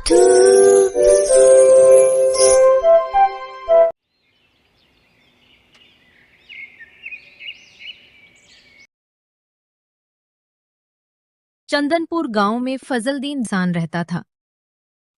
चंदनपुर गांव में फजलदीन इंसान रहता था।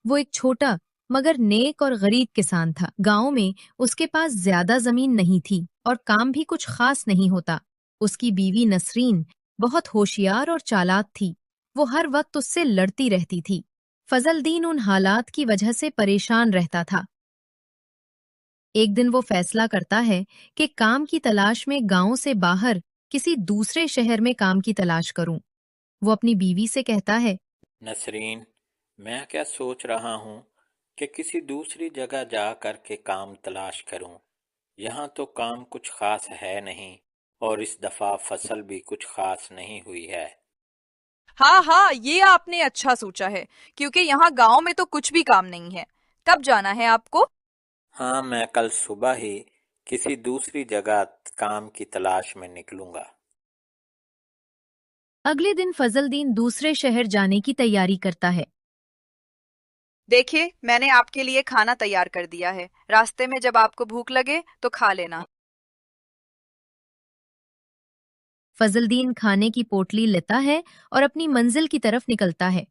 वो एक छोटा मगर नेक और गरीब किसान था। गांव में उसके पास ज्यादा जमीन नहीं थी और काम भी कुछ खास नहीं होता। उसकी बीवी नसरीन बहुत होशियार और चालाक थी। वो हर वक्त उससे लड़ती रहती थी। फजलदीन उन हालात की वजह से परेशान रहता था। एक दिन वो फैसला करता है कि काम की तलाश में गांव से बाहर किसी दूसरे शहर में काम की तलाश करूं। वो अपनी बीवी से कहता है, नसरीन, मैं क्या सोच रहा हूँ कि किसी दूसरी जगह जा कर के काम तलाश करूँ। यहाँ तो काम कुछ खास है नहीं और इस दफा फसल भी कुछ खास नहीं हुई है। हाँ हाँ, ये आपने अच्छा सोचा है, क्योंकि यहाँ गांव में तो कुछ भी काम नहीं है। कब जाना है आपको? हाँ, मैं कल सुबह ही किसी दूसरी जगह काम की तलाश में निकलूंगा। अगले दिन फजलदीन दूसरे शहर जाने की तैयारी करता है। देखिए, मैंने आपके लिए खाना तैयार कर दिया है। रास्ते में जब आपको भूख लगे तो खा लेना। फजलदीन खाने की पोटली लेता है और अपनी मंजिल की तरफ निकलता है।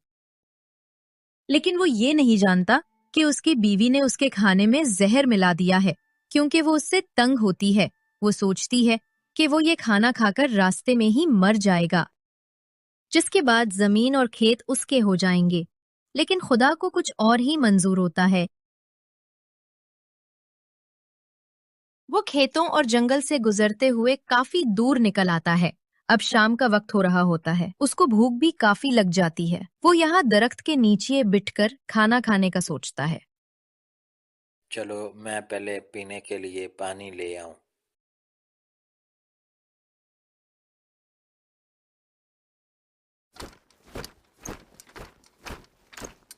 लेकिन वो ये नहीं जानता कि उसकी बीवी ने उसके खाने में जहर मिला दिया है, क्योंकि वो उससे तंग होती है। वो सोचती है कि वो ये खाना खाकर रास्ते में ही मर जाएगा, जिसके बाद जमीन और खेत उसके हो जाएंगे। लेकिन खुदा को कुछ और ही मंजूर होता है। वो खेतों और जंगल से गुजरते हुए काफी दूर निकल आता है। अब शाम का वक्त हो रहा होता है। उसको भूख भी काफी लग जाती है। वो यहाँ दरख्त के नीचे बिठकर खाना खाने का सोचता है। चलो, मैं पहले पीने के लिए पानी ले आऊं।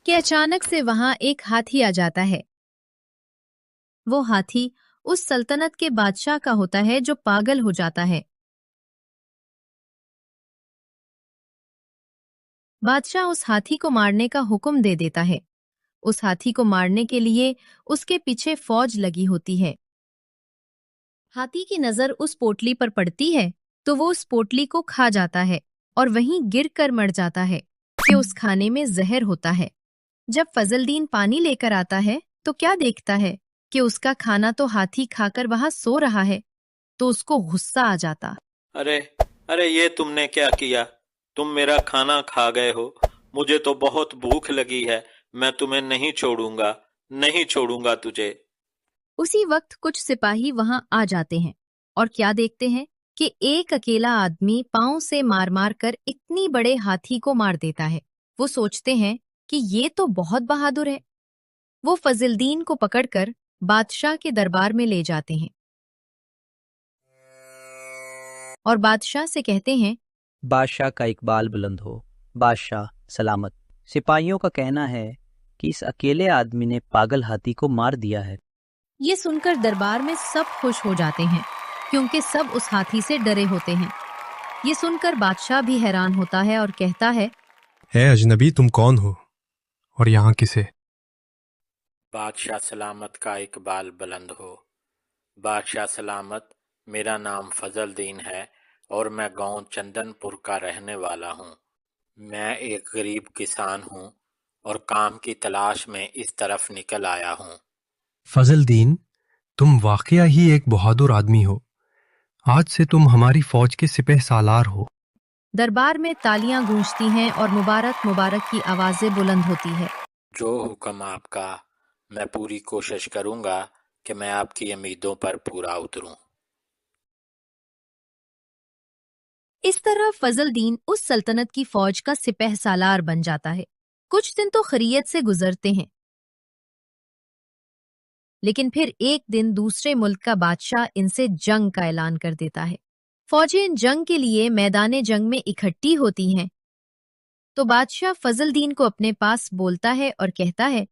कि अचानक से वहां एक हाथी आ जाता है। वो हाथी उस सल्तनत के बादशाह का होता है जो पागल हो जाता है। बादशाह उस हाथी को मारने का हुक्म दे देता है। उस हाथी को मारने के लिए उसके पीछे फौज लगी होती है। हाथी की नजर उस पोटली पर पड़ती है तो वो उस पोटली को खा जाता है और वहीं गिर कर मर जाता है कि उस खाने में जहर होता है। जब फजलदीन पानी लेकर आता है तो क्या देखता है कि उसका खाना तो हाथी खाकर वहां सो रहा है। तो उसको गुस्सा आ जाता। अरे अरे, ये तुमने क्या किया? तुम मेरा खाना खा गए हो। मुझे तो बहुत भूख लगी है। मैं तुम्हें नहीं छोड़ूंगा, नहीं छोड़ूंगा तुझे। उसी वक्त कुछ सिपाही वहां आ जाते हैं और क्या देखते हैं कि एक अकेला आदमी पांव से मार मार कर इतनी बड़े हाथी को मार देता है। वो सोचते हैं कि ये तो बहुत बहादुर है। वो फजलदीन को पकड़कर बादशाह के दरबार में ले जाते हैं और बादशाह से कहते हैं, बादशाह का इकबाल बुलंद हो। बादशाह सलामत। सिपाहियों का कहना है कि इस अकेले आदमी ने पागल हाथी को मार दिया है। ये सुनकर दरबार में सब खुश हो जाते हैं, क्योंकि सब उस हाथी से डरे होते हैं। ये सुनकर बादशाह भी हैरान होता है और कहता है, ए अजनबी, तुम कौन हो और यहाँ किसे? बादशाह सलामत का इकबाल बुलंद हो। बादशाह सलामत, मेरा नाम फजलदीन है और मैं गांव चंदनपुर का रहने वाला हूँ। मैं एक गरीब किसान हूँ और काम की तलाश में इस तरफ निकल आया हूँ। फजलदीन, तुम वाकया ही एक बहादुर आदमी हो। आज से तुम हमारी फौज के सिपह सालार हो। दरबार में तालियां गूंजती हैं और मुबारक मुबारक की आवाजें बुलंद होती है। जो हुक्म आपका, मैं पूरी कोशिश करूंगा कि मैं आपकी उम्मीदों पर पूरा उतरूं। इस तरह फजलदीन उस सल्तनत की फौज का सिपह सालार बन जाता है। कुछ दिन तो खैरियत से गुजरते हैं, लेकिन फिर एक दिन दूसरे मुल्क का बादशाह इनसे जंग का ऐलान कर देता है। फौजें जंग के लिए मैदान जंग में इकट्ठी होती हैं। तो बादशाह फजलदीन को अपने पास बोलता है और कहता है,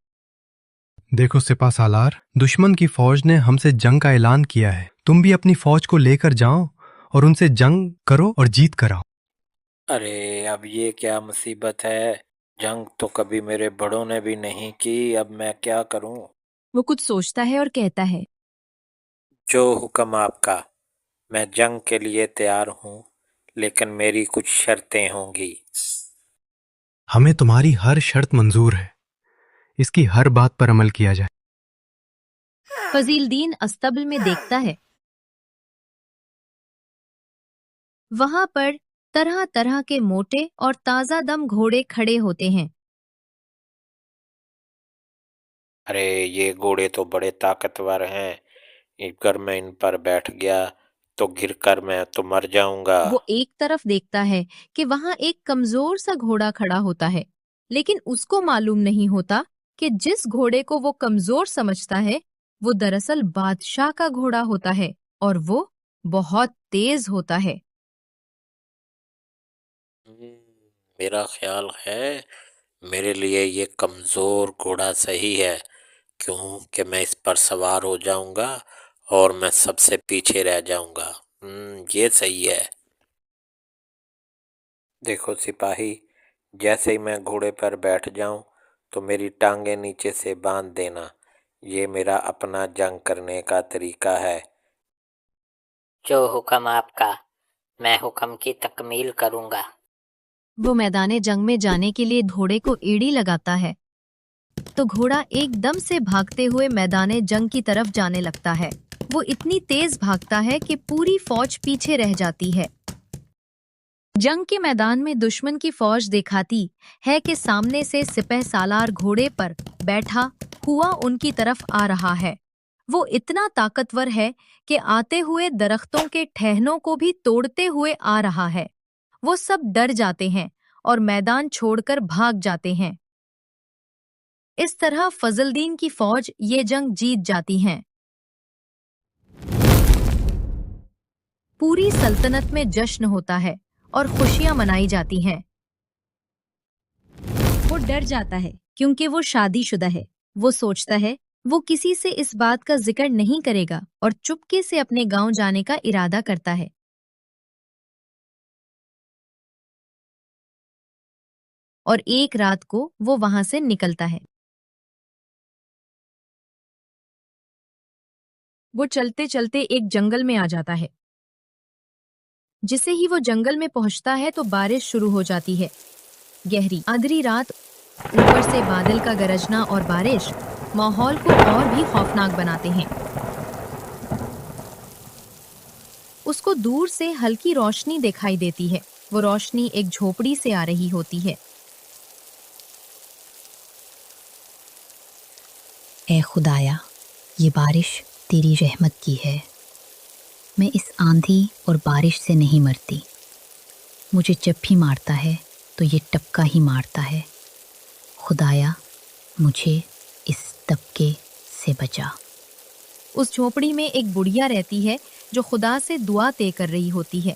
देखो सिपा सालार, दुश्मन की फौज ने हमसे जंग का ऐलान किया है। तुम भी अपनी फौज को लेकर जाओ और उनसे जंग करो और जीत कर आओ। अरे, अब ये क्या मुसीबत है? जंग तो कभी मेरे बड़ों ने भी नहीं की, अब मैं क्या करूं? वो कुछ सोचता है और कहता है, जो हुक्म आपका। मैं जंग के लिए तैयार हूं, लेकिन मेरी कुछ शर्तें होंगी। हमें तुम्हारी हर शर्त मंजूर है। इसकी हर बात पर अमल किया जाए। फजीलदीन अस्तबल में देखता है। वहां पर तरह तरह के मोटे और ताजा दम घोड़े खड़े होते हैं। अरे ये घोड़े तो बड़े ताकतवर हैं। अगर मैं इन पर बैठ गया तो गिरकर मैं तो मर जाऊंगा। वो एक तरफ देखता है कि वहां एक कमजोर सा घोड़ा खड़ा होता है, लेकिन उसको मालूम नहीं होता कि जिस घोड़े को वो कमजोर समझता है वो दरअसल बादशाह का घोड़ा होता है और वो बहुत तेज होता है। हम्म, मेरा ख्याल है मेरे लिए ये कमजोर घोड़ा सही है, क्योंकि मैं इस पर सवार हो जाऊंगा और मैं सबसे पीछे रह जाऊंगा। ये सही है। देखो सिपाही, जैसे ही मैं घोड़े पर बैठ जाऊं तो मेरी टांगें नीचे से बांध देना। ये मेरा अपना जंग करने का तरीका है। जो हुक्म आपका, मैं हुक्म की तकमील करूंगा। वो मैदाने जंग में जाने के लिए घोड़े को एड़ी लगाता है तो घोड़ा एकदम से भागते हुए मैदाने जंग की तरफ जाने लगता है। वो इतनी तेज भागता है कि पूरी फौज पीछे रह जाती है। जंग के मैदान में दुश्मन की फौज दिखाती है कि सामने से सिपह सालार घोड़े पर बैठा हुआ उनकी तरफ आ रहा है। वो इतना ताकतवर है कि आते हुए दरख्तों के टहनों को भी तोड़ते हुए आ रहा है। वो सब डर जाते हैं और मैदान छोड़कर भाग जाते हैं। इस तरह फजलदीन की फौज ये जंग जीत जाती है। पूरी सल्तनत में जश्न होता है और खुशियां मनाई जाती हैं। वो डर जाता है क्योंकि वो शादीशुदा है। वो सोचता है वो किसी से इस बात का जिक्र नहीं करेगा और चुपके से अपने गांव जाने का इरादा करता है। और एक रात को वो वहां से निकलता है। वो चलते चलते एक जंगल में आ जाता है। जिसे ही वो जंगल में पहुंचता है तो बारिश शुरू हो जाती है। गहरी आंधी रात, ऊपर से बादल का गरजना और बारिश माहौल को और भी खौफनाक बनाते हैं। उसको दूर से हल्की रोशनी दिखाई देती है। वो रोशनी एक झोपड़ी से आ रही होती है। ए खुदाया, ये बारिश तेरी रहमत की है। मैं इस आंधी और बारिश से नहीं मरती। मुझे जब भी मारता है तो ये टपका ही मारता है। खुदाया, मुझे इस टपके से बचा। उस झोपड़ी में एक बुढ़िया रहती है जो खुदा से दुआ तय कर रही होती है।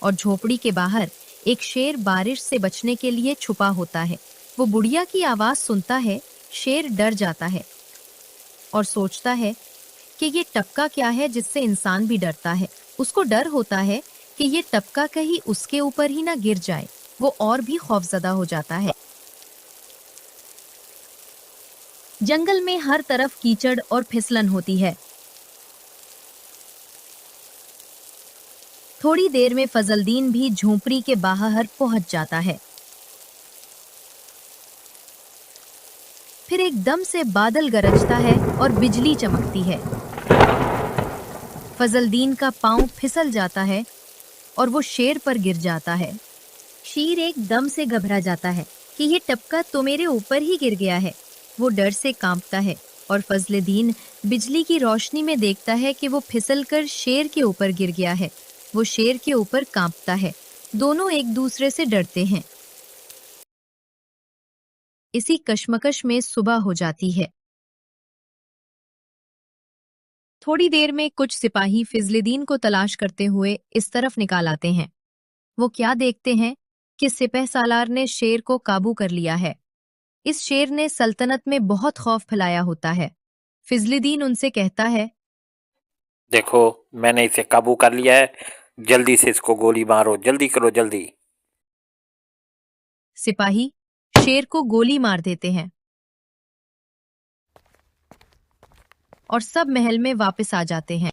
और झोपड़ी के बाहर एक शेर बारिश से बचने के लिए छुपा होता है। वो बुढ़िया की आवाज सुनता है। शेर डर जाता है और सोचता है कि ये टपका क्या है जिससे इंसान भी डरता है। उसको डर होता है कि ये टपका कहीं उसके ऊपर ही ना गिर जाए। वो और भी खौफजदा हो जाता है। जंगल में हर तरफ कीचड़ और फिसलन होती है। थोड़ी देर में फजलदीन भी झोपड़ी के बाहर पहुंच जाता है। फिर एकदम से बादल गरजता है और बिजली चमकती है। फजलदीन का पांव फिसल जाता है और वो शेर पर गिर जाता है। शेर एकदम से घबरा जाता है कि ये टपका तो मेरे ऊपर ही गिर गया है। वो डर से कांपता है और फजलदीन बिजली की रोशनी में देखता है कि वो फिसलकर शेर के ऊपर गिर गया है। वो शेर के ऊपर कांपता है। दोनों एक दूसरे से डरते हैं। इसी कश्मकश में सुबह हो जाती है। थोड़ी देर में कुछ सिपाही फिजलदीन को तलाश करते हुए इस तरफ निकाल आते हैं। वो क्या देखते हैं कि सिपह सालार ने शेर को काबू कर लिया है। इस शेर ने सल्तनत में बहुत खौफ फैलाया होता है। फिजलदीन उनसे कहता है, देखो, मैंने इसे काबू कर लिया है। जल्दी से इसको गोली मारो, जल्दी करो जल्दी। सिपाही शेर को गोली मार देते हैं और सब महल में वापस आ जाते हैं।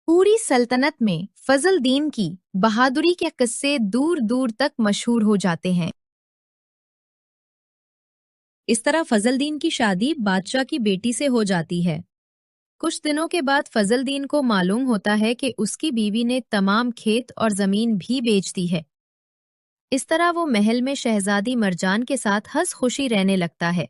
पूरी सल्तनत में फजलदीन की बहादुरी के किस्से दूर दूर तक मशहूर हो जाते हैं। इस तरह फजलदीन की शादी बादशाह की बेटी से हो जाती है। कुछ दिनों के बाद फजलदीन को मालूम होता है कि उसकी बीवी ने तमाम खेत और जमीन भी बेच दी है। इस तरह वो महल में शहजादी मरजान के साथ हंस खुशी रहने लगता है।